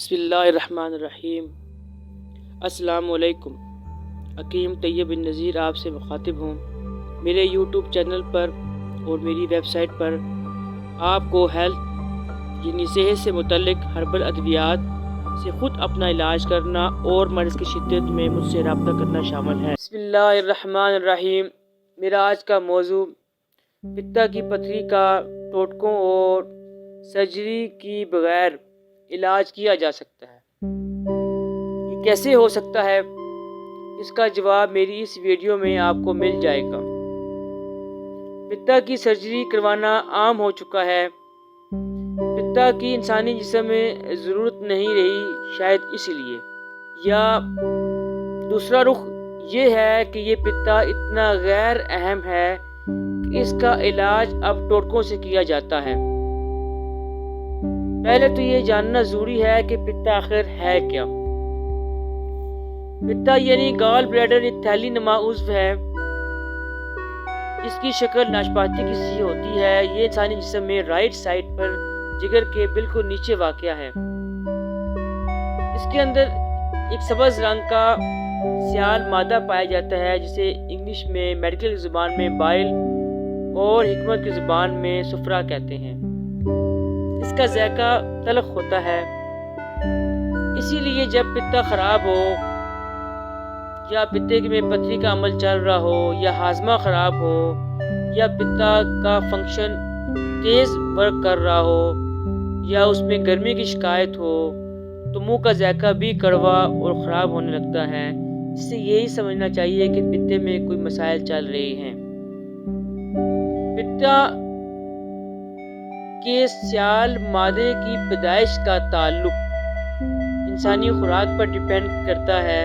بسم اللہ الرحمن الرحیم۔ السلام علیکم۔ حکیم طیب النذیر آپ سے مخاطب ہوں۔ میرے یوٹیوب چینل پر اور میری ویب سائٹ پر آپ کو ہیلتھ یعنی صحت سے متعلق ہربل ادویات سے خود اپنا علاج کرنا اور مرض کی شدت میں مجھ سے رابطہ کرنا شامل ہے۔ بسم اللہ الرحمن الرحیم۔ میرا آج کا موضوع پتا کی پتھری کا ٹوٹکوں اور سرجری کی بغیر علاج کیا جا سکتا ہے۔ یہ کیسے ہو سکتا ہے؟ اس کا جواب میری اس ویڈیو میں آپ کو مل جائے گا۔ پتا کی سرجری کروانا عام ہو چکا ہے۔ پتا کی انسانی جسم میں ضرورت نہیں رہی، شاید اسی لیے، یا دوسرا رخ یہ ہے کہ یہ پتا اتنا غیر اہم ہے کہ اس کا علاج اب ٹوٹکوں سے کیا جاتا ہے۔ پہلے تو یہ جاننا ضروری ہے کہ پتا آخر ہے کیا۔ پتا یعنی گال بلیڈر ایک تھیلی نما عضو ہے جس کی شکل ناشپاتی کی سی ہوتی ہے۔ یہ انسانی جسم میں رائٹ سائڈ پر جگر کے بالکل نیچے واقع ہے۔ اس کے اندر ایک سبز رنگ کا سیال مادہ پایا جاتا ہے جسے انگلش میں میڈیکل زبان میں بائل اور حکمت کی زبان میں سفرا کہتے ہیں۔ اس کا ذائقہ تلخ ہوتا ہے۔ اسی لیے جب پتا خراب ہو یا پتے میں پتھری کا عمل چل رہا ہو یا ہاضمہ خراب ہو یا پتا کا فنکشن تیز ورک کر رہا ہو یا اس میں گرمی کی شکایت ہو تو منہ کا ذائقہ بھی کڑوا اور خراب ہونے لگتا ہے۔ اس سے یہی سمجھنا چاہیے کہ پتے میں کوئی مسائل چل رہے ہیں۔ پتا کے سیال مادے کی پیدائش کا تعلق انسانی خوراک پر ڈیپینڈ کرتا ہے۔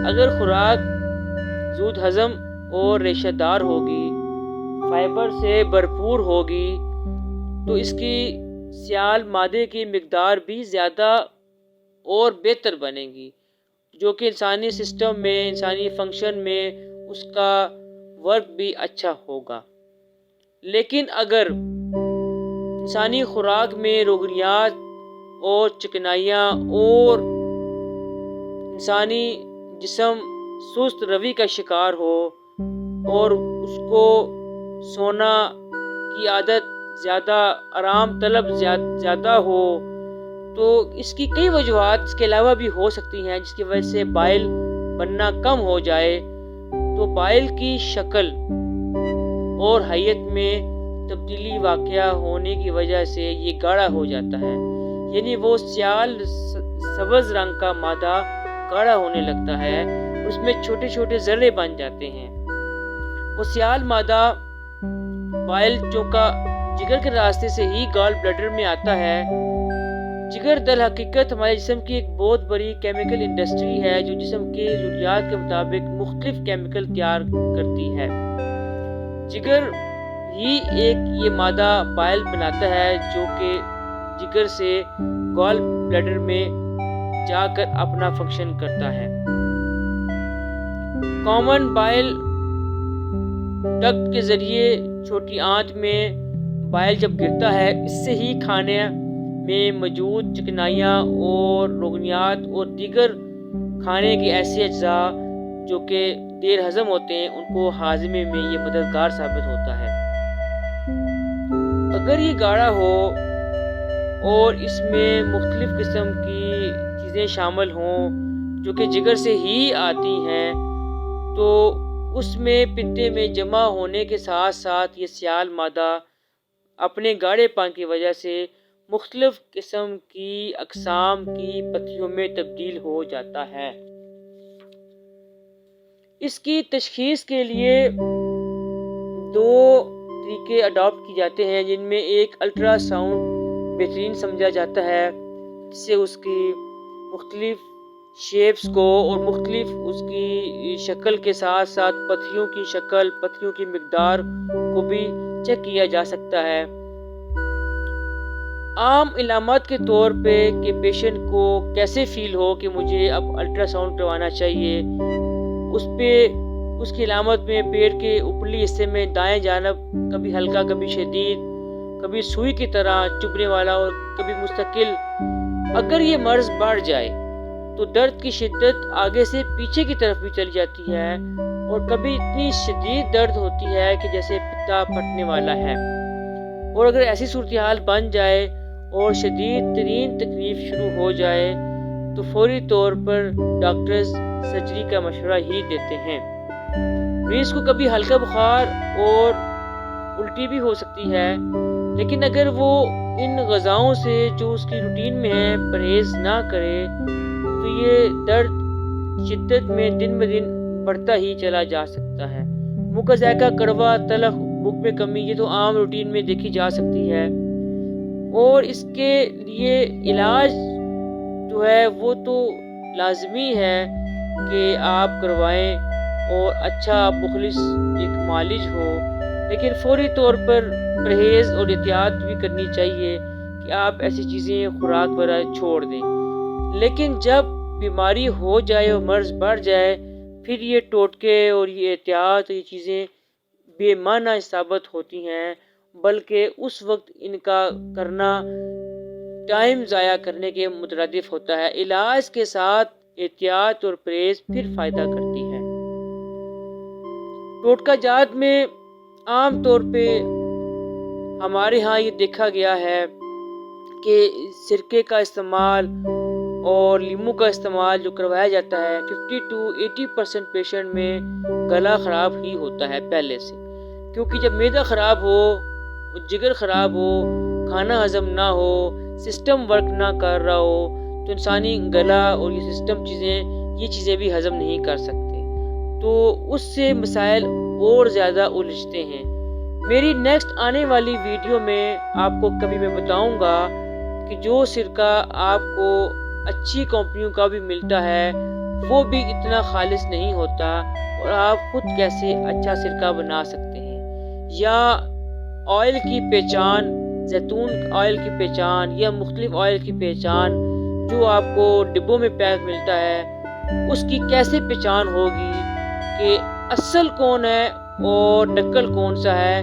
اگر خوراک زود ہضم اور ریشہ دار ہوگی، فائبر سے بھرپور ہوگی تو اس کی سیال مادے کی مقدار بھی زیادہ اور بہتر بنے گی، جو کہ انسانی سسٹم میں، انسانی فنکشن میں اس کا ورک بھی اچھا ہوگا۔ لیکن اگر انسانی خوراک میں روگنیات اور چکنائیاں اور انسانی جسم سست روی کا شکار ہو اور اس کو سونا کی عادت زیادہ، آرام طلب زیادہ ہو تو اس کی کئی وجوہات اس کے علاوہ بھی ہو سکتی ہیں، جس کی وجہ سے بائل بننا کم ہو جائے تو بائل کی شکل اور حیت میں تبدیلی واقع ہونے کی وجہ سے یہ گاڑھا ہو جاتا ہے، یعنی وہ سیال سبز رنگ کا مادہ گاڑھا ہونے لگتا ہے، اس میں چھوٹے چھوٹے ذرے بن جاتے ہیں۔ وہ سیال مادہ بائل چونکہ جگر کے راستے سے ہی گال بلیڈر میں آتا ہے۔ جگر در حقیقت ہمارے جسم کی ایک بہت بڑی کیمیکل انڈسٹری ہے جو جسم کے ضروریات کے مطابق مختلف کیمیکل تیار کرتی ہے۔ جگر ہی ایک یہ مادہ بائل بناتا ہے جو کہ جگر سے گال بلیڈر میں جا کر اپنا فنکشن کرتا ہے۔ کامن بائل ڈکٹ کے ذریعے چھوٹی آنت میں بائل جب گرتا ہے، اس سے ہی کھانے میں موجود چکنائیاں اور روگنیات اور دیگر کھانے کے ایسے اجزاء جو کہ دیر ہضم ہوتے ہیں ان کو ہاضمے میں یہ مددگار ثابت ہوتا ہے۔ اگر یہ گاڑھا ہو اور اس میں مختلف قسم کی چیزیں شامل ہوں جو کہ جگر سے ہی آتی ہیں تو اس میں پتے میں جمع ہونے کے ساتھ ساتھ یہ سیال مادہ اپنے گاڑھے پن کی وجہ سے مختلف قسم کی اقسام کی پتھریوں میں تبدیل ہو جاتا ہے۔ اس کی تشخیص کے لیے دو طریقے اڈاپٹ کی جاتے ہیں، جن میں ایک الٹرا ساؤنڈ بہترین سمجھا جاتا ہے، جس سے اس کی مختلف شیپس کو اور مختلف اس کی شکل کے ساتھ ساتھ پتھریوں کی شکل، پتھریوں کی مقدار کو بھی چیک کیا جا سکتا ہے۔ عام علامات کے طور پہ کہ پیشنٹ کو کیسے فیل ہو کہ مجھے اب الٹرا ساؤنڈ کروانا چاہیے، اس پہ اس کی علامت میں پیٹ کے اوپرلی حصے میں دائیں جانب کبھی ہلکا، کبھی شدید، کبھی سوئی کی طرح چبھنے والا اور کبھی مستقل اگر یہ مرض بڑھ جائے تو درد کی شدت آگے سے پیچھے کی طرف بھی چلی جاتی ہے اور کبھی اتنی شدید درد ہوتی ہے کہ جیسے پتا پھٹنے والا ہے۔ اور اگر ایسی صورتحال بن جائے اور شدید ترین تکلیف شروع ہو جائے تو فوری طور پر ڈاکٹرز سرجری کا مشورہ ہی دیتے ہیں۔ مریض کو کبھی ہلکا بخار اور الٹی بھی ہو سکتی ہے، لیکن اگر وہ ان غذاؤں سے جو اس کی روٹین میں ہے پرہیز نہ کرے تو یہ درد شدت میں دن بدن بڑھتا ہی چلا جا سکتا ہے۔ منہ کا ذائقہ کڑوا، تلخ، بھوک میں کمی، یہ تو عام روٹین میں دیکھی جا سکتی ہے، اور اس کے لیے علاج جو ہے وہ تو لازمی ہے کہ آپ کروائیں اور اچھا مخلص ایک معالج ہو، لیکن فوری طور پر پرہیز اور احتیاط بھی کرنی چاہیے کہ آپ ایسی چیزیں خوراک وغیرہ چھوڑ دیں۔ لیکن جب بیماری ہو جائے اور مرض بڑھ جائے پھر یہ ٹوٹکے اور یہ احتیاط یہ چیزیں بے معنی ثابت ہوتی ہیں، بلکہ اس وقت ان کا کرنا ٹائم ضائع کرنے کے مترادف ہوتا ہے۔ علاج کے ساتھ احتیاط اور پرہیز پھر فائدہ کرتی ہے۔ ٹوٹکا جات میں عام طور پہ ہمارے ہاں یہ دیکھا گیا ہے کہ سرکے کا استعمال اور لیموں کا استعمال جو کروایا جاتا ہے 50 to 80% پیشنٹ میں گلا خراب ہی ہوتا ہے پہلے سے، کیونکہ جب معدہ خراب ہو، جگر خراب ہو، کھانا ہضم نہ ہو، سسٹم ورک نہ کر رہا ہو تو انسانی گلا اور یہ سسٹم یہ چیزیں بھی ہضم نہیں کر سکتے، تو اس سے مسائل اور زیادہ الجھتے ہیں۔ میری نیکسٹ آنے والی ویڈیو میں آپ کو کبھی میں بتاؤں گا کہ جو سرکہ آپ کو اچھی کمپنیوں کا بھی ملتا ہے وہ بھی اتنا خالص نہیں ہوتا، اور آپ خود کیسے اچھا سرکہ بنا سکتے ہیں، یا آئل کی پہچان، زیتون آئل کی پہچان یا مختلف آئل کی پہچان جو آپ کو ڈبوں میں پیک ملتا ہے اس کی کیسے پہچان ہوگی کہ اصل کون ہے اور نقل کون سا ہے،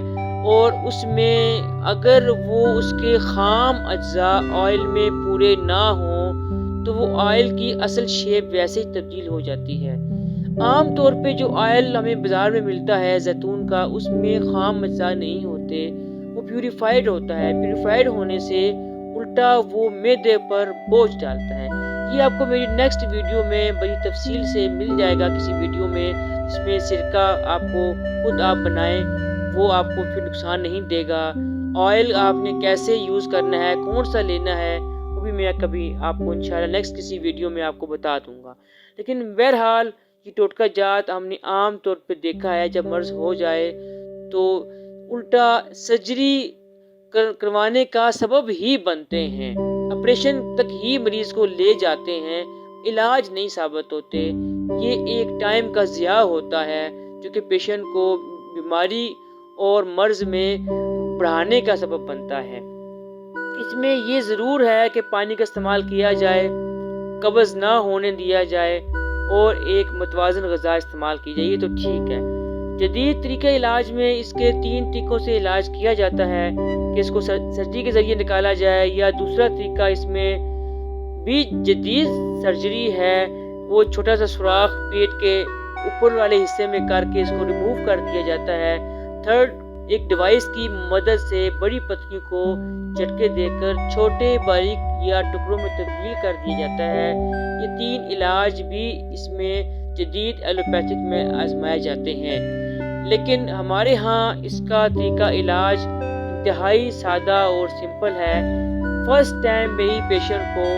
اور اس میں اگر وہ اس کے خام اجزاء آئل میں پورے نہ ہوں تو وہ آئل کی اصل شیپ ویسے ہی تبدیل ہو جاتی ہے۔ عام طور پہ جو آئل ہمیں بازار میں ملتا ہے زیتون کا اس میں خام اجزاء نہیں ہوتے، وہ پیوریفائڈ ہوتا ہے، پیوریفائڈ ہونے سے الٹا وہ معدے پر بوجھ ڈالتا ہے۔ یہ آپ کو میری نیکسٹ ویڈیو میں بڑی تفصیل سے مل جائے گا، کسی ویڈیو میں جس میں سرکہ آپ کو خود آپ بنائیں، وہ آپ کو پھر نقصان نہیں دے گا۔ آئل آپ نے کیسے یوز کرنا ہے، کون سا لینا ہے، وہ بھی میں کبھی آپ کو انشاءاللہ نیکسٹ کسی ویڈیو میں آپ کو بتا دوں گا۔ لیکن بہرحال یہ ٹوٹکا جات ہم نے عام طور پہ دیکھا ہے جب مرض ہو جائے تو الٹا سرجری کروانے کا سبب ہی بنتے ہیں، آپریشن تک ہی مریض کو لے جاتے ہیں، علاج نہیں ثابت ہوتے۔ یہ ایک ٹائم کا ضیاع ہوتا ہے جو کہ پیشنٹ کو بیماری اور مرض میں بڑھانے کا سبب بنتا ہے۔ اس میں یہ ضرور ہے کہ پانی کا استعمال کیا جائے، قبض نہ ہونے دیا جائے اور ایک متوازن غذا استعمال کی جائے، یہ تو ٹھیک ہے۔ جدید طریقہ علاج میں اس کے 3 طریقوں سے علاج کیا جاتا ہے کہ اس کو سرجری کے ذریعے نکالا جائے، یا دوسرا طریقہ اس میں بھی جدید سرجری ہے، وہ چھوٹا سا سوراخ پیٹ کے اوپر والے حصے میں کر کے اس کو ریموو کر دیا جاتا ہے۔ تھرڈ، ایک ڈیوائس کی مدد سے بڑی پتلیوں کو جھٹکے دے کر چھوٹے باریک یا ٹکڑوں میں تبدیل کر دیا جاتا ہے۔ یہ 3 علاج بھی اس میں جدید ایلوپیتھک میں آزمائے جاتے ہیں، لیکن ہمارے ہاں اس کا طریقہ علاج انتہائی سادہ اور سمپل ہے۔ فرسٹ ٹائم میں ہی پیشنٹ کو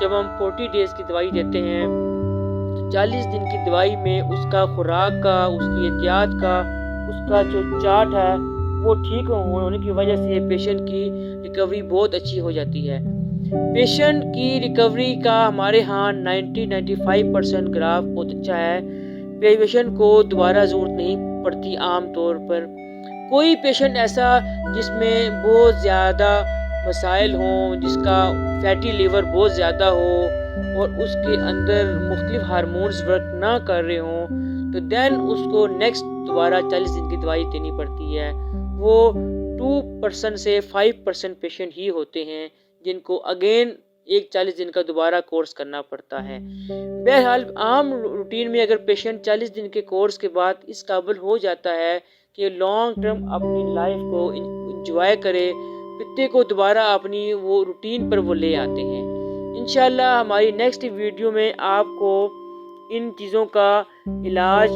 جب ہم 40 ڈیز کی دوائی دیتے ہیں تو 40 دن کی دوائی میں اس کا خوراک کا، اس کی احتیاط کا، اس کا جو چارٹ ہے وہ ٹھیک ہونے کی وجہ سے پیشنٹ کی ریکوری بہت اچھی ہو جاتی ہے۔ پیشنٹ کی ریکوری کا ہمارے ہاں 90-95% گراف بہت اچھا ہے۔ پیشنٹ کو دوبارہ ضرورت نہیں پڑتی عام طور پر۔ کوئی پیشنٹ ایسا جس میں بہت زیادہ مسائل ہوں، جس کا فیٹی لیور بہت زیادہ ہو اور اس کے اندر مختلف ہارمونز ورک نہ کر رہے ہوں تو دین اس کو نیکسٹ دوبارہ 40 دن کی دوائی دینی پڑتی ہے۔ وہ 2% سے 5% پیشنٹ ہی ہوتے ہیں جن کو اگین ایک 40 دن کا دوبارہ کورس کرنا پڑتا ہے۔ بہرحال عام روٹین میں اگر پیشنٹ 40 دن کے کورس کے بعد اس قابل ہو جاتا ہے کہ لانگ ٹرم اپنی لائف کو انجوائے کرے، کتے کو دوبارہ اپنی وہ روٹین پر وہ لے آتے ہیں۔ انشاءاللہ ہماری نیکسٹ ویڈیو میں آپ کو ان چیزوں کا علاج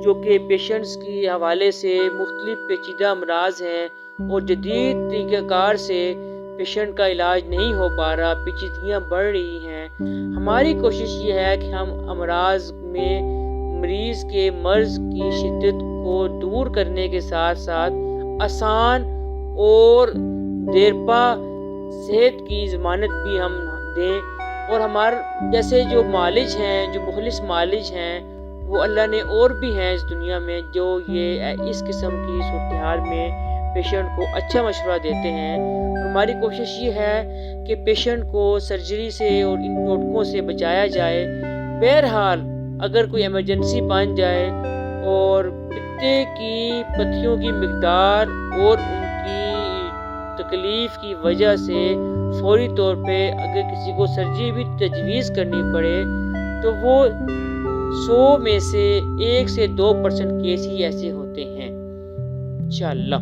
جو کہ پیشنٹس کے حوالے سے مختلف پیچیدہ امراض ہیں اور جدید طریقہ کار سے پیشنٹ کا علاج نہیں ہو پا رہا، پیچیدگیاں بڑھ رہی ہیں، ہماری کوشش یہ ہے کہ ہم امراض میں مریض کے مرض کی شدت کو دور کرنے کے ساتھ ساتھ آسان اور دیرپا صحت کی ضمانت بھی ہم دیں، اور ہمارے جیسے جو معالج ہیں، جو مخلص معالج ہیں، وہ اللہ نے اور بھی ہیں اس دنیا میں جو یہ اس قسم کی صورتحال میں پیشنٹ کو اچھا مشورہ دیتے ہیں۔ ہماری کوشش یہ ہے کہ پیشنٹ کو سرجری سے اور ان ٹوٹکوں سے بچایا جائے۔ بہرحال اگر کوئی ایمرجنسی بن جائے اور پتے کی پتھیوں کی مقدار اور ان کی تکلیف کی وجہ سے فوری طور پہ اگر کسی کو سرجری بھی تجویز کرنی پڑے تو وہ 100 میں سے 1 سے 2% کیس ہی ایسے ہوتے ہیں انشاءاللہ۔